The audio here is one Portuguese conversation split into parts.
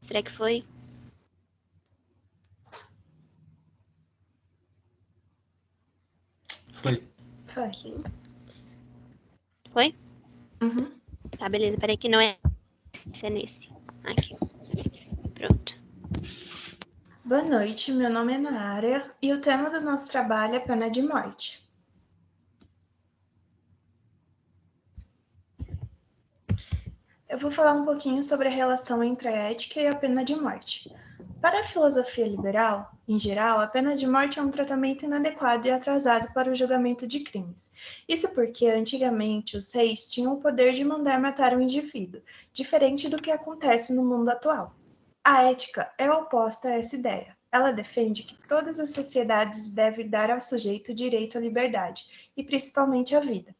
Será que foi? Foi. Foi. Foi? Uhum. Tá, beleza. Peraí que não é esse, é nesse. Aqui. Pronto. Boa noite, meu nome é Maária e o tema do nosso trabalho é pena de morte. Eu vou falar um pouquinho sobre a relação entre a ética e a pena de morte. Para a filosofia liberal, em geral, a pena de morte é um tratamento inadequado e atrasado para o julgamento de crimes. Isso porque, antigamente, os reis tinham o poder de mandar matar um indivíduo, diferente do que acontece no mundo atual. A ética é oposta a essa ideia. Ela defende que todas as sociedades devem dar ao sujeito o direito à liberdade, e principalmente à vida,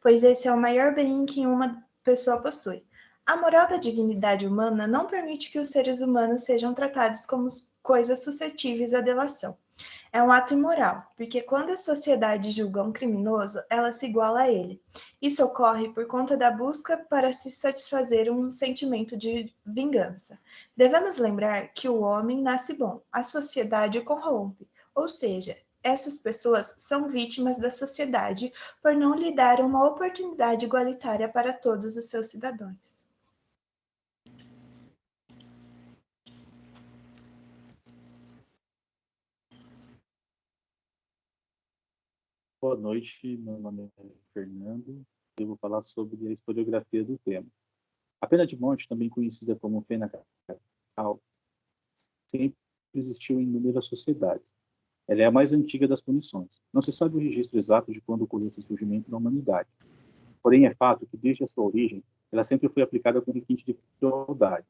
pois esse é o maior bem que uma pessoa possui. A moral da dignidade humana não permite que os seres humanos sejam tratados como coisas suscetíveis à delação. É um ato imoral, porque quando a sociedade julga um criminoso, ela se iguala a ele. Isso ocorre por conta da busca para se satisfazer um sentimento de vingança. Devemos lembrar que o homem nasce bom, a sociedade o corrompe, ou seja, essas pessoas são vítimas da sociedade por não lhe dar uma oportunidade igualitária para todos os seus cidadãos. Boa noite, meu nome é Fernando. Eu vou falar sobre a historiografia do tema. A pena de morte, também conhecida como pena capital, sempre existiu em inúmeras sociedades. Ela é a mais antiga das punições. Não se sabe o registro exato de quando ocorreu seu surgimento na humanidade. Porém, é fato que, desde a sua origem, ela sempre foi aplicada com requinte de crueldade,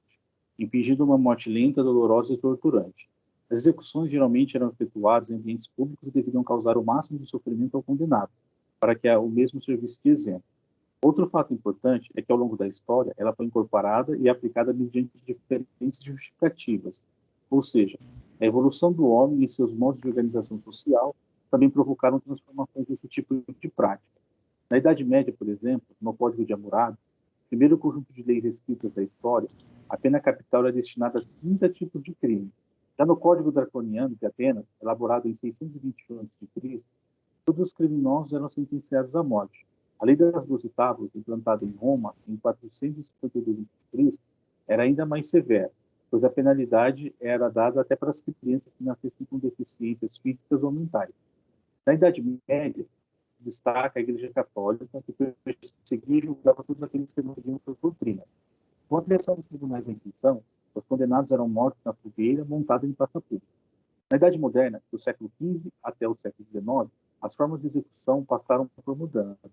impedindo uma morte lenta, dolorosa e torturante. As execuções geralmente eram efetuadas em ambientes públicos e deveriam causar o máximo de sofrimento ao condenado, para que o mesmo servisse de exemplo. Outro fato importante é que, ao longo da história, ela foi incorporada e aplicada mediante diferentes justificativas, ou seja, a evolução do homem e seus modos de organização social também provocaram transformações desse tipo de prática. Na Idade Média, por exemplo, no Código de Hammurabi, primeiro conjunto de leis escritas da história, a pena capital era destinada a 30 tipos de crime. Já no Código Draconiano de Atenas, elaborado em 621 a.C., todos os criminosos eram sentenciados à morte. A lei das 12 tábuas, implantada em Roma em 452 a.C., era ainda mais severa, pois a penalidade era dada até para as crianças que nascessem com deficiências físicas ou mentais. Na Idade Média, destaca a Igreja Católica, que perseguia e julgava todos aqueles que não seguiam suas doutrinas. Com a criação dos tribunais da Inquisição, os condenados eram mortos na fogueira, montada em praça pública. Na Idade Moderna, do século XV até o século XIX, as formas de execução passaram por mudanças.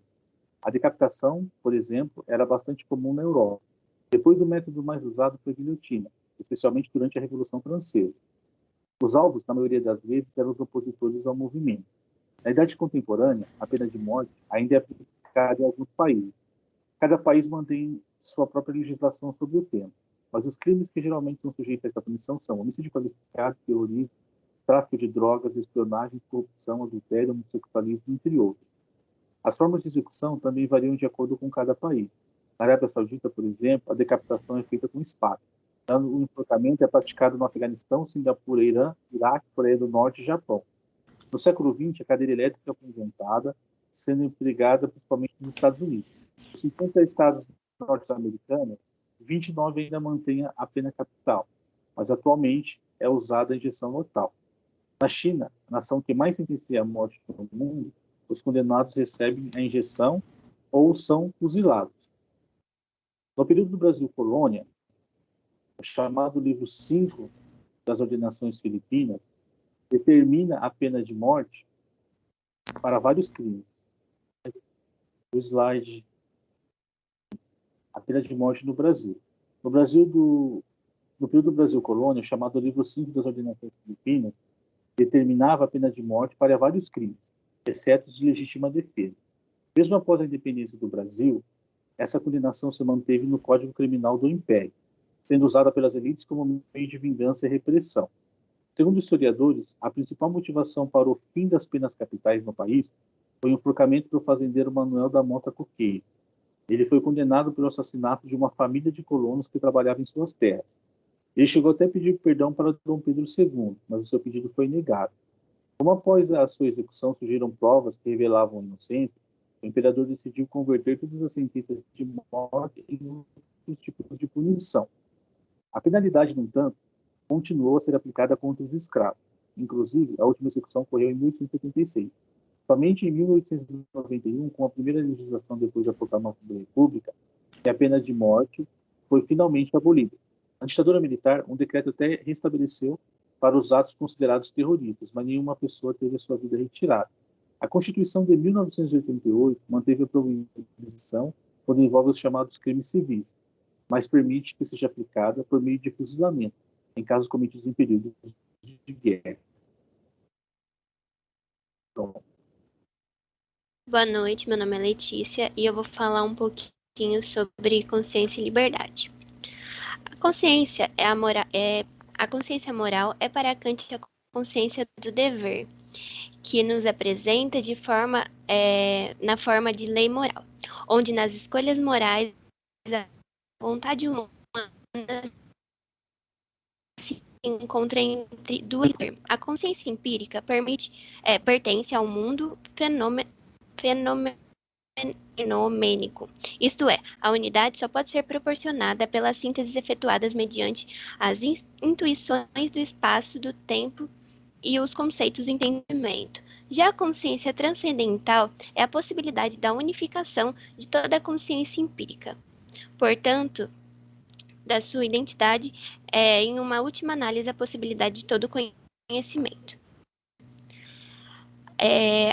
A decapitação, por exemplo, era bastante comum na Europa. Depois, o método mais usado foi a guilhotina, especialmente durante a Revolução Francesa. Os alvos, na maioria das vezes, eram os opositores ao movimento. Na Idade Contemporânea, a pena de morte ainda é aplicada em alguns países. Cada país mantém sua própria legislação sobre o tema, mas os crimes que geralmente são sujeitos a essa punição são homicídio qualificado, terrorismo, tráfico de drogas, espionagem, corrupção, adultério, homossexualismo, entre outros. As formas de execução também variam de acordo com cada país. Na Arábia Saudita, por exemplo, a decapitação é feita com espada. O enforcamento é praticado no Afeganistão, Singapura, Irã, Iraque, Coreia do Norte e Japão. No século XX, a cadeira elétrica foi inventada, sendo empregada principalmente nos Estados Unidos. Nos 50 estados norte-americanos, 29 ainda mantêm a pena capital, mas atualmente é usada a injeção mortal. Na China, a nação que mais sentencia a morte no mundo, os condenados recebem a injeção ou são fuzilados. No período do Brasil colônia, o chamado livro 5 das ordenações filipinas determina a pena de morte para vários crimes. O slide, a pena de morte no Brasil. No período do Brasil colônia, o chamado livro 5 das ordenações filipinas determinava a pena de morte para vários crimes, exceto os de legítima defesa. Mesmo após a independência do Brasil, essa condenação se manteve no Código Criminal do Império, sendo usada pelas elites como meio de vingança e repressão. Segundo historiadores, a principal motivação para o fim das penas capitais no país foi o enforcamento do fazendeiro Manuel da Mota Coqueiro. Ele foi condenado pelo assassinato de uma família de colonos que trabalhava em suas terras. Ele chegou até a pedir perdão para Dom Pedro II, mas o seu pedido foi negado. Como após a sua execução surgiram provas que revelavam a inocência, o imperador decidiu converter todas as sentenças de morte em outros tipos de punição. A penalidade, no entanto, continuou a ser aplicada contra os escravos. Inclusive, a última execução ocorreu em 1876. Somente em 1891, com a primeira legislação depois da proclamação da República, que a pena de morte foi finalmente abolida. Na ditadura militar, um decreto até restabeleceu para os atos considerados terroristas, mas nenhuma pessoa teve a sua vida retirada. A Constituição de 1988 manteve a proibição quando envolve os chamados crimes civis, mas permite que seja aplicada por meio de fuzilamento, em casos cometidos em períodos de guerra. Então, Boa noite, meu nome é Letícia e eu vou falar um pouquinho sobre consciência e liberdade. A consciência moral é para Kant a consciência do dever, que nos apresenta na forma de lei moral, onde nas escolhas morais a vontade humana se encontra entre duas. A consciência empírica pertence ao mundo fenomênico, isto é, a unidade só pode ser proporcionada pelas sínteses efetuadas mediante as intuições do espaço, do tempo e os conceitos do entendimento. Já a consciência transcendental é a possibilidade da unificação de toda a consciência empírica. Portanto, da sua identidade em uma última análise, a possibilidade de todo conhecimento.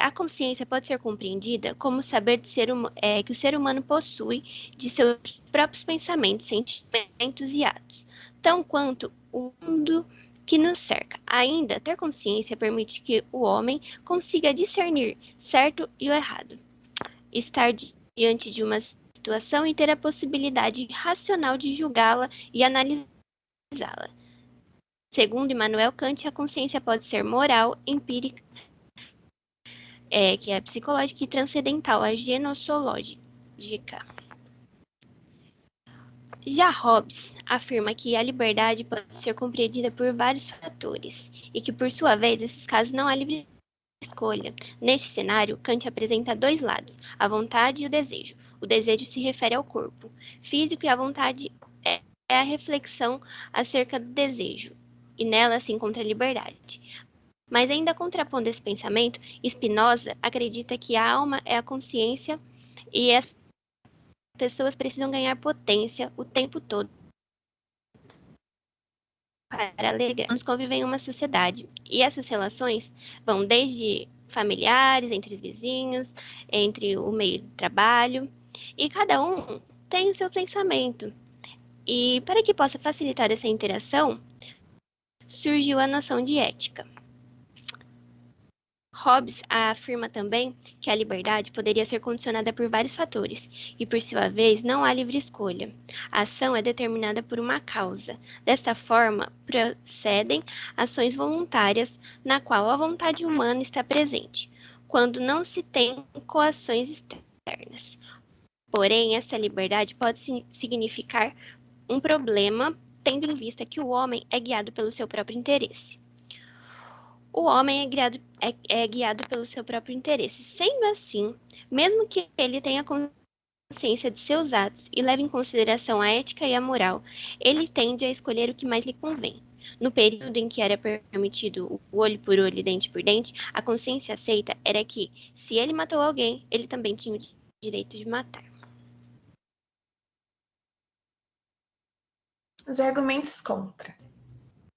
A consciência pode ser compreendida como o saber que o ser humano possui de seus próprios pensamentos, sentimentos e atos, tão quanto o mundo que nos cerca. Ainda, ter consciência permite que o homem consiga discernir certo e o errado, estar diante de uma situação e ter a possibilidade racional de julgá-la e analisá-la. Segundo Immanuel Kant, a consciência pode ser moral, empírica, que é psicológica, e transcendental, a genosológica. Já Hobbes afirma que a liberdade pode ser compreendida por vários fatores e que, por sua vez, nesses casos não há livre escolha. Neste cenário, Kant apresenta dois lados, a vontade e o desejo. O desejo se refere ao corpo físico e a vontade é a reflexão acerca do desejo, e nela se encontra a liberdade. Mas ainda contrapondo esse pensamento, Spinoza acredita que a alma é a consciência e as pessoas precisam ganhar potência o tempo todo para alegrarmos conviver em uma sociedade. E essas relações vão desde familiares, entre os vizinhos, entre o meio de trabalho, e cada um tem o seu pensamento. E para que possa facilitar essa interação, surgiu a noção de ética. Hobbes afirma também que a liberdade poderia ser condicionada por vários fatores, e por sua vez não há livre escolha. A ação é determinada por uma causa. Desta forma, procedem ações voluntárias, na qual a vontade humana está presente, quando não se tem coações externas. Porém, essa liberdade pode significar um problema, tendo em vista que o homem é guiado pelo seu próprio interesse. O homem é guiado pelo seu próprio interesse. Sendo assim, mesmo que ele tenha consciência de seus atos e leve em consideração a ética e a moral, ele tende a escolher o que mais lhe convém. No período em que era permitido o olho por olho e dente por dente, a consciência aceita era que, se ele matou alguém, ele também tinha o direito de matar. Os argumentos contra.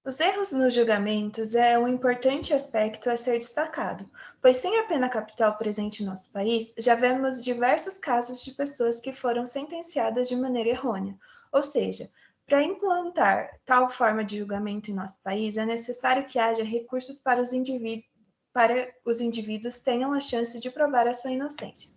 Os erros nos julgamentos é um importante aspecto a ser destacado, pois sem a pena capital presente em nosso país, já vemos diversos casos de pessoas que foram sentenciadas de maneira errônea. Ou seja, para implantar tal forma de julgamento em nosso país, é necessário que haja recursos para os indivíduos tenham a chance de provar a sua inocência.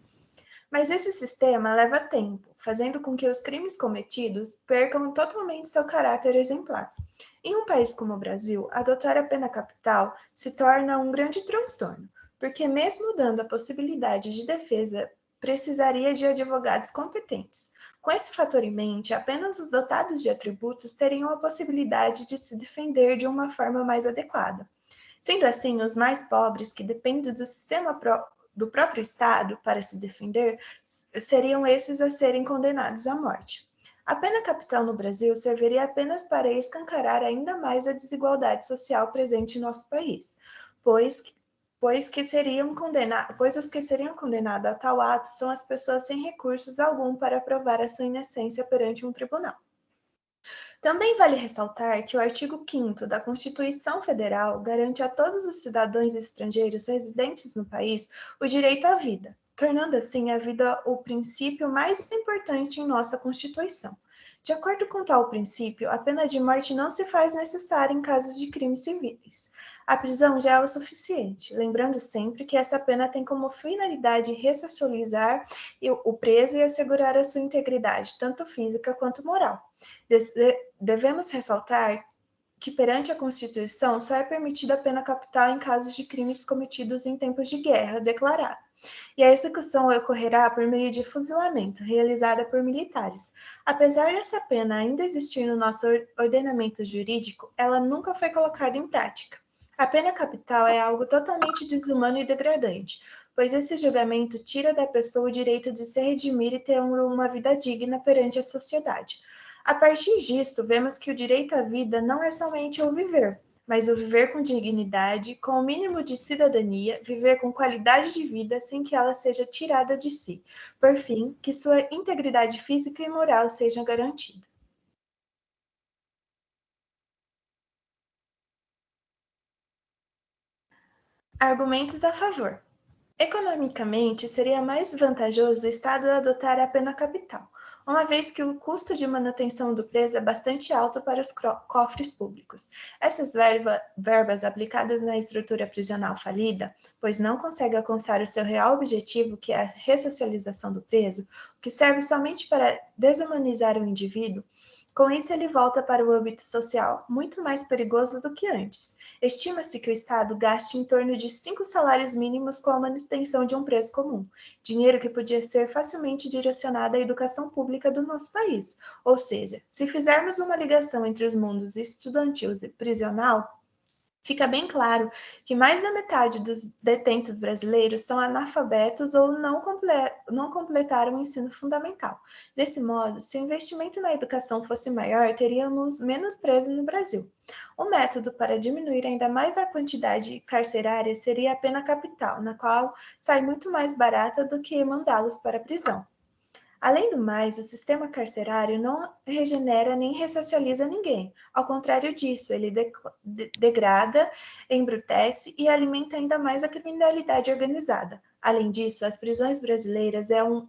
Mas esse sistema leva tempo, fazendo com que os crimes cometidos percam totalmente seu caráter exemplar. Em um país como o Brasil, adotar a pena capital se torna um grande transtorno, porque mesmo dando a possibilidade de defesa precisaria de advogados competentes. Com esse fator em mente, apenas os dotados de atributos teriam a possibilidade de se defender de uma forma mais adequada. Sendo assim, os mais pobres, que dependem do sistema do próprio Estado para se defender, seriam esses a serem condenados à morte. A pena capital no Brasil serviria apenas para escancarar ainda mais a desigualdade social presente em nosso país, pois os que seriam condenados a tal ato são as pessoas sem recursos algum para provar a sua inocência perante um tribunal. Também vale ressaltar que o artigo 5º da Constituição Federal garante a todos os cidadãos estrangeiros residentes no país o direito à vida, tornando assim a vida o princípio mais importante em nossa Constituição. De acordo com tal princípio, a pena de morte não se faz necessária em casos de crimes civis. A prisão já é o suficiente, lembrando sempre que essa pena tem como finalidade ressocializar o preso e assegurar a sua integridade, tanto física quanto moral. Devemos ressaltar que, perante a Constituição, só é permitida a pena capital em casos de crimes cometidos em tempos de guerra declarada, e a execução ocorrerá por meio de fuzilamento, realizada por militares. Apesar dessa pena ainda existir no nosso ordenamento jurídico, ela nunca foi colocada em prática. A pena capital é algo totalmente desumano e degradante, pois esse julgamento tira da pessoa o direito de se redimir e ter uma vida digna perante a sociedade. A partir disso, vemos que o direito à vida não é somente o viver, mas o viver com dignidade, com o mínimo de cidadania, viver com qualidade de vida sem que ela seja tirada de si. Por fim, que sua integridade física e moral sejam garantidas. Argumentos a favor. Economicamente, seria mais vantajoso o Estado adotar a pena capital, uma vez que o custo de manutenção do preso é bastante alto para os cofres públicos. Essas verbas aplicadas na estrutura prisional falida, pois não consegue alcançar o seu real objetivo, que é a ressocialização do preso, o que serve somente para desumanizar o indivíduo. Com isso, ele volta para o âmbito social, muito mais perigoso do que antes. Estima-se que o Estado gaste em torno de 5 salários mínimos com a manutenção de um preso comum, dinheiro que podia ser facilmente direcionado à educação pública do nosso país. Ou seja, se fizermos uma ligação entre os mundos estudantil e prisional, fica bem claro que mais da metade dos detentos brasileiros são analfabetos ou não completaram o ensino fundamental. Desse modo, se o investimento na educação fosse maior, teríamos menos presos no Brasil. O método para diminuir ainda mais a quantidade carcerária seria a pena capital, na qual sai muito mais barata do que mandá-los para a prisão. Além do mais, o sistema carcerário não regenera nem ressocializa ninguém. Ao contrário disso, ele degrada, embrutece e alimenta ainda mais a criminalidade organizada. Além disso, as prisões brasileiras é um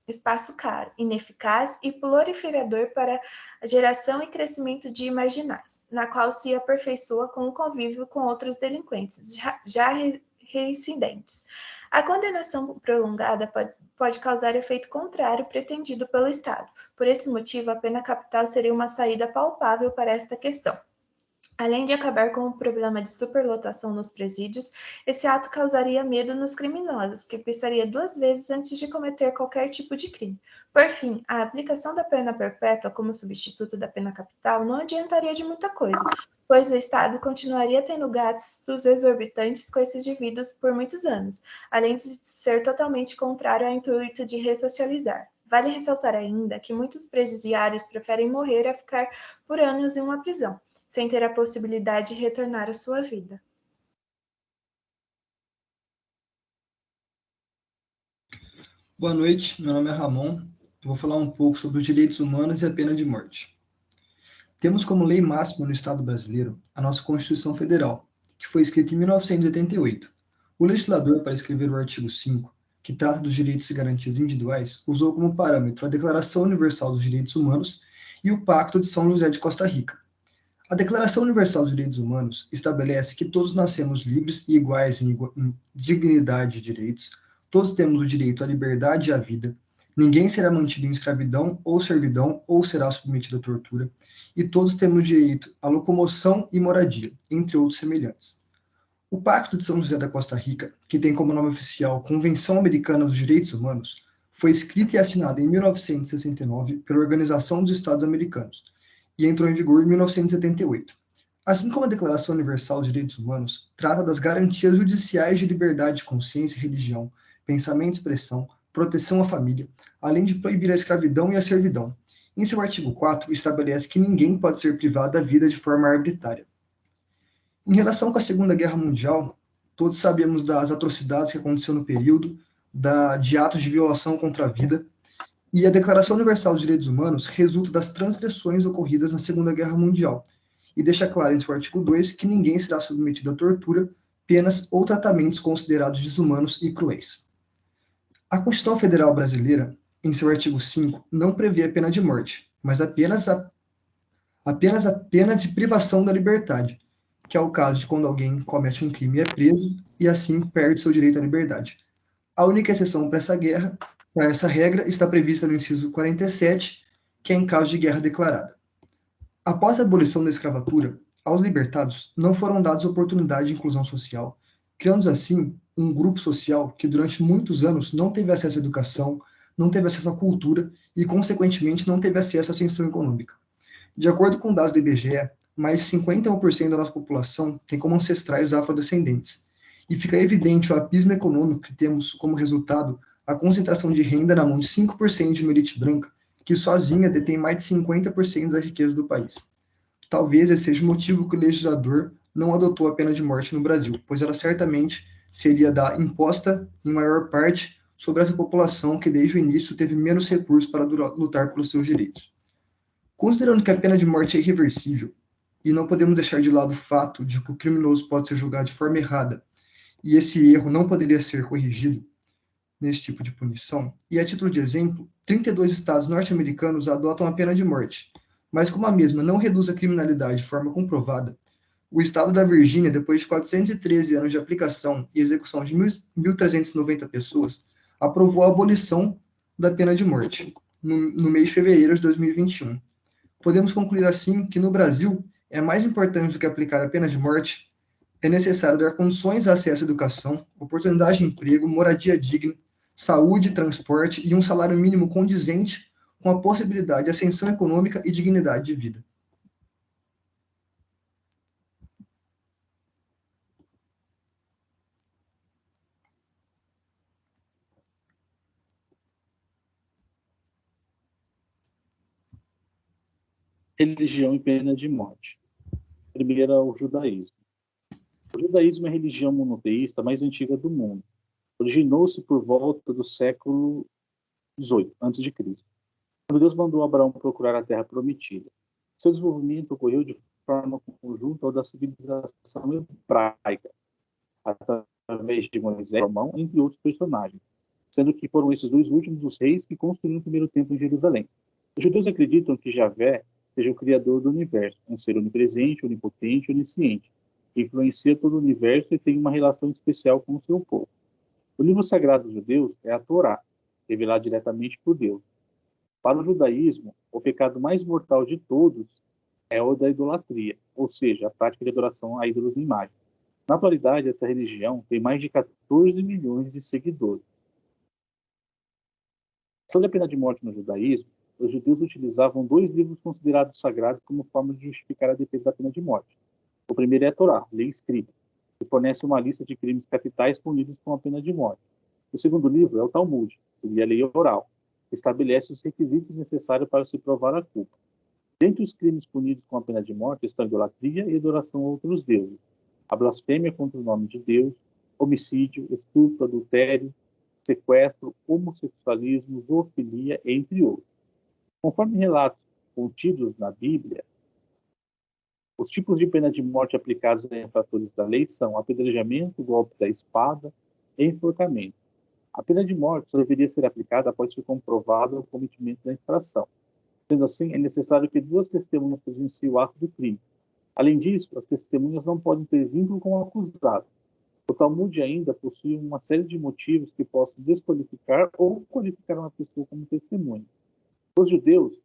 espaço caro, ineficaz e proliferador para a geração e crescimento de marginais, na qual se aperfeiçoa com o convívio com outros delinquentes, já reincidentes. A condenação prolongada pode causar efeito contrário pretendido pelo Estado. Por esse motivo, a pena capital seria uma saída palpável para esta questão. Além de acabar com o problema de superlotação nos presídios, esse ato causaria medo nos criminosos, que pensaria 2 vezes antes de cometer qualquer tipo de crime. Por fim, a aplicação da pena perpétua como substituto da pena capital não adiantaria de muita coisa, pois o Estado continuaria tendo gastos exorbitantes com esses indivíduos por muitos anos, além de ser totalmente contrário ao intuito de ressocializar. Vale ressaltar ainda que muitos presidiários preferem morrer a ficar por anos em uma prisão, sem ter a possibilidade de retornar à sua vida. Boa noite, meu nome é Ramon. Eu vou falar um pouco sobre os direitos humanos e a pena de morte. Temos como lei máxima no Estado brasileiro a nossa Constituição Federal, que foi escrita em 1988. O legislador, para escrever o artigo 5, que trata dos direitos e garantias individuais, usou como parâmetro a Declaração Universal dos Direitos Humanos e o Pacto de São José de Costa Rica. A Declaração Universal dos Direitos Humanos estabelece que todos nascemos livres e iguais em dignidade e direitos, todos temos o direito à liberdade e à vida, ninguém será mantido em escravidão ou servidão ou será submetido à tortura, e todos temos direito à locomoção e moradia, entre outros semelhantes. O Pacto de São José da Costa Rica, que tem como nome oficial Convenção Americana dos Direitos Humanos, foi escrita e assinada em 1969 pela Organização dos Estados Americanos e entrou em vigor em 1978. Assim como a Declaração Universal dos Direitos Humanos trata das garantias judiciais de liberdade de consciência e religião, pensamento e expressão, proteção à família, além de proibir a escravidão e a servidão. Em seu artigo 4, estabelece que ninguém pode ser privado da vida de forma arbitrária. Em relação com a Segunda Guerra Mundial, todos sabemos das atrocidades que aconteceram no período, de atos de violação contra a vida, e a Declaração Universal dos Direitos Humanos resulta das transgressões ocorridas na Segunda Guerra Mundial, e deixa claro em seu artigo 2 que ninguém será submetido a tortura, penas ou tratamentos considerados desumanos e cruéis. A Constituição Federal Brasileira, em seu artigo 5, não prevê a pena de morte, mas apenas a pena de privação da liberdade, que é o caso de quando alguém comete um crime e é preso, e assim perde seu direito à liberdade. A única exceção para essa regra, está prevista no inciso 47, que é em caso de guerra declarada. Após a abolição da escravatura, aos libertados não foram dadas oportunidade de inclusão social, criando assim um grupo social que durante muitos anos não teve acesso à educação, não teve acesso à cultura e, consequentemente, não teve acesso à ascensão econômica. De acordo com dados do IBGE, mais de 51% da nossa população tem como ancestrais afrodescendentes, e fica evidente o abismo econômico que temos como resultado a concentração de renda na mão de 5% de uma elite branca, que sozinha detém mais de 50% da riqueza do país. Talvez esse seja o motivo que o legislador não adotou a pena de morte no Brasil, pois ela certamente seria imposta em maior parte sobre essa população que desde o início teve menos recursos para lutar pelos seus direitos. Considerando que a pena de morte é irreversível, e não podemos deixar de lado o fato de que o criminoso pode ser julgado de forma errada, e esse erro não poderia ser corrigido nesse tipo de punição, e a título de exemplo, 32 estados norte-americanos adotam a pena de morte, mas como a mesma não reduz a criminalidade de forma comprovada, o estado da Virgínia, depois de 413 anos de aplicação e execução de 1.390 pessoas, aprovou a abolição da pena de morte, no mês de fevereiro de 2021. Podemos concluir assim que no Brasil é mais importante do que aplicar a pena de morte, é necessário dar condições de acesso à educação, oportunidade de emprego, moradia digna, saúde, transporte e um salário mínimo condizente com a possibilidade de ascensão econômica e dignidade de vida. Religião e pena de morte. Primeiro, o judaísmo. O judaísmo é a religião monoteísta mais antiga do mundo. Originou-se por volta do século XVIII, a.C., quando Deus mandou Abraão procurar a terra prometida. Seu desenvolvimento ocorreu de forma conjunta ao da civilização hebraica, através de Moisés e Salomão, entre outros personagens, sendo que foram esses dois últimos os reis que construíram o primeiro templo em Jerusalém. Os judeus acreditam que Javé seja o criador do universo, um ser onipresente, onipotente e onisciente, que influencia todo o universo e tem uma relação especial com o seu povo. O livro sagrado dos judeus é a Torá, revelado diretamente por Deus. Para o judaísmo, o pecado mais mortal de todos é o da idolatria, ou seja, a prática de adoração a ídolos em imagem. Na atualidade, essa religião tem mais de 14 milhões de seguidores. Sobre a pena de morte no judaísmo, os judeus utilizavam dois livros considerados sagrados como forma de justificar a defesa da pena de morte. O primeiro é a Torá, lei escrita, que fornece uma lista de crimes capitais punidos com a pena de morte. O segundo livro é o Talmud, que seria a lei oral, que estabelece os requisitos necessários para se provar a culpa. Dentre os crimes punidos com a pena de morte estão a idolatria e adoração a outros deuses, a blasfêmia contra o nome de Deus, homicídio, estupro, adultério, sequestro, homossexualismo, zoofilia, entre outros. Conforme relatos contidos na Bíblia, os tipos de pena de morte aplicados a infratores da lei são apedrejamento, golpe da espada e enforcamento. A pena de morte só deveria ser aplicada após ser comprovado o cometimento da infração. Sendo assim, é necessário que duas testemunhas presenciem o ato do crime. Além disso, as testemunhas não podem ter vínculo com o acusado. O Talmud ainda possui uma série de motivos que possam desqualificar ou qualificar uma pessoa como testemunha. Os judeus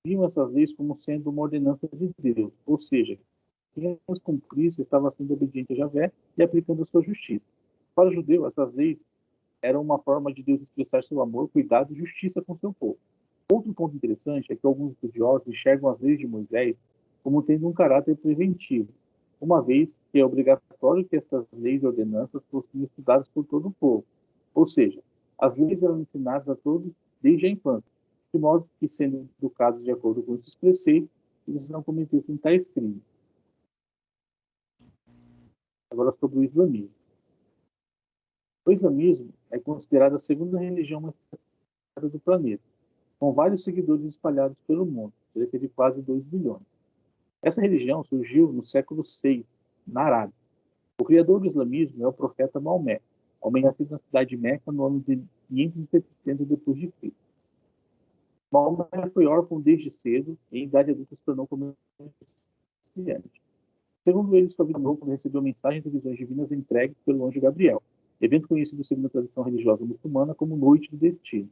viam essas leis como sendo uma ordenança de Deus, ou seja, quem as cumprisse estava sendo obediente a Javé e aplicando a sua justiça. Para o judeu, essas leis era uma forma de Deus expressar seu amor, cuidado e justiça com seu povo. Outro ponto interessante é que alguns estudiosos enxergam as leis de Moisés como tendo um caráter preventivo, uma vez que é obrigatório que estas leis e ordenanças fossem estudadas por todo o povo. Ou seja, as leis eram ensinadas a todos desde a infância, de modo que, sendo educados de acordo com esses preceitos, eles não cometessem tais crimes. Agora, sobre o islamismo. O islamismo é considerado a segunda religião mais praticada do planeta, com vários seguidores espalhados pelo mundo, cerca de quase 2 bilhões. Essa religião surgiu no século VI, na Arábia. O criador do islamismo é o profeta Maomé, homem nascido na cidade de Meca no ano de 570 d.C. Maomé foi órfão desde cedo e, em idade adulta, se tornou comerciante. Segundo ele, sua vida mudou quando recebeu mensagens e visões divinas entregues pelo anjo Gabriel, evento conhecido segundo a tradição religiosa muçulmana como Noite do Destino.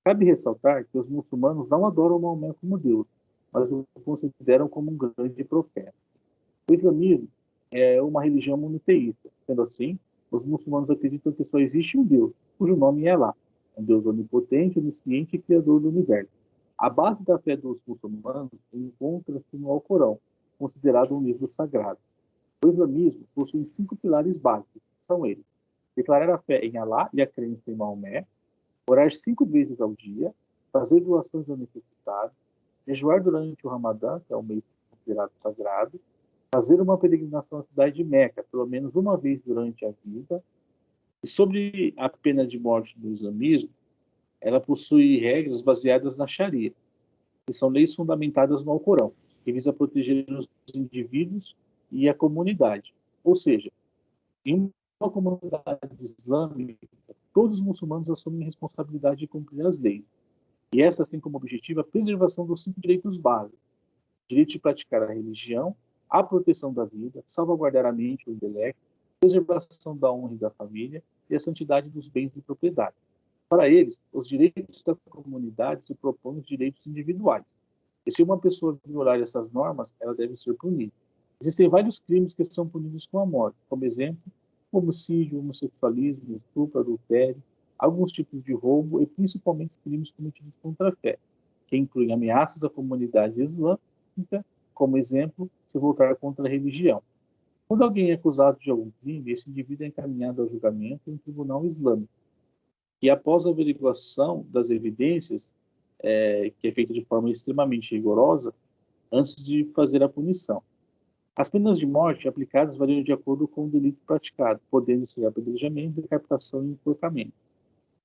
Cabe ressaltar que os muçulmanos não adoram Maomé como Deus, mas o consideram como um grande profeta. O islamismo é uma religião monoteísta. Sendo assim, os muçulmanos acreditam que só existe um Deus, cujo nome é Alá, um Deus onipotente, onisciente e criador do universo. A base da fé dos muçulmanos encontra-se no Alcorão, considerado um livro sagrado. O islamismo possui 5 pilares básicos, que são eles: declarar a fé em Alá e a crença em Maomé, orar 5 vezes ao dia, fazer doações ao necessitado, jejuar durante o Ramadã, que é o mês considerado sagrado, fazer uma peregrinação à cidade de Meca, pelo menos uma vez durante a vida. E sobre a pena de morte do islamismo, ela possui regras baseadas na Sharia, que são leis fundamentadas no Alcorão, que visa proteger os indivíduos e a comunidade. Ou seja, em uma comunidade islâmica, todos os muçulmanos assumem a responsabilidade de cumprir as leis. E essas têm como objetivo a preservação dos 5 direitos básicos: direito de praticar a religião, a proteção da vida, salvaguardar a mente e o intelecto, preservação da honra e da família e a santidade dos bens de propriedade. Para eles, os direitos da comunidade se propõem aos direitos individuais. E se uma pessoa violar essas normas, ela deve ser punida. Existem vários crimes que são punidos com a morte, como exemplo, homicídio, homossexualismo, estupro, adultério, alguns tipos de roubo e principalmente crimes cometidos contra a fé, que incluem ameaças à comunidade islâmica, como exemplo, se voltar contra a religião. Quando alguém é acusado de algum crime, esse indivíduo é encaminhado ao julgamento em um tribunal islâmico. E após a averiguação das evidências, que é feita de forma extremamente rigorosa, antes de fazer a punição. As penas de morte aplicadas variam de acordo com o delito praticado, podendo ser apedrejamento, decapitação e enforcamento.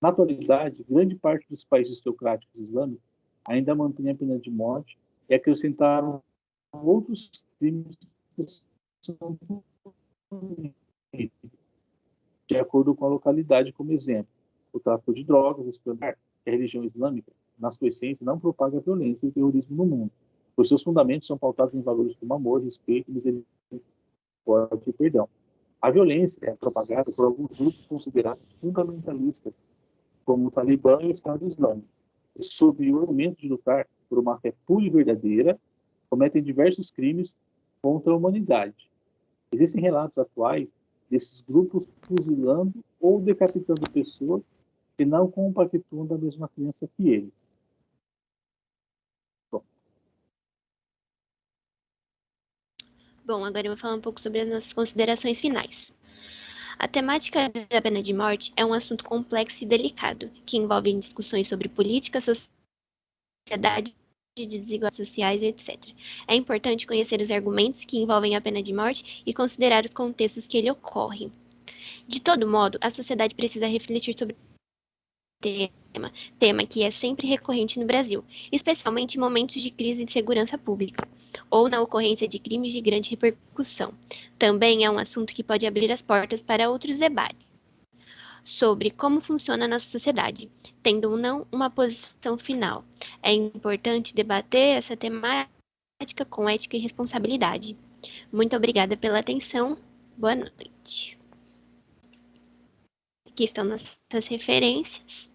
Na atualidade, grande parte dos países teocráticos islâmicos ainda mantém a pena de morte e acrescentaram outros crimes que são punidos de acordo com a localidade, como exemplo, o tráfico de drogas, espionar. A religião islâmica, na sua essência, não propaga violência e terrorismo no mundo, pois seus fundamentos são pautados em valores como amor, respeito, misericórdia e perdão. A violência é propagada por alguns grupos considerados fundamentalistas, como o Talibã e o Estado Islâmico, e sob o argumento de lutar por uma fé pura e verdadeira, cometem diversos crimes contra a humanidade. Existem relatos atuais desses grupos fuzilando ou decapitando pessoas que não compactuam da mesma crença que eles. Bom, agora eu vou falar um pouco sobre as nossas considerações finais. A temática da pena de morte é um assunto complexo e delicado, que envolve discussões sobre política, sociedade, desigualdades sociais, etc. É importante conhecer os argumentos que envolvem a pena de morte e considerar os contextos que ele ocorre. De todo modo, a sociedade precisa refletir sobre o tema que é sempre recorrente no Brasil, especialmente em momentos de crise de segurança pública ou na ocorrência de crimes de grande repercussão. Também é um assunto que pode abrir as portas para outros debates sobre como funciona a nossa sociedade, tendo ou não uma posição final. É importante debater essa temática com ética e responsabilidade. Muito obrigada pela atenção. Boa noite. Aqui estão nossas referências.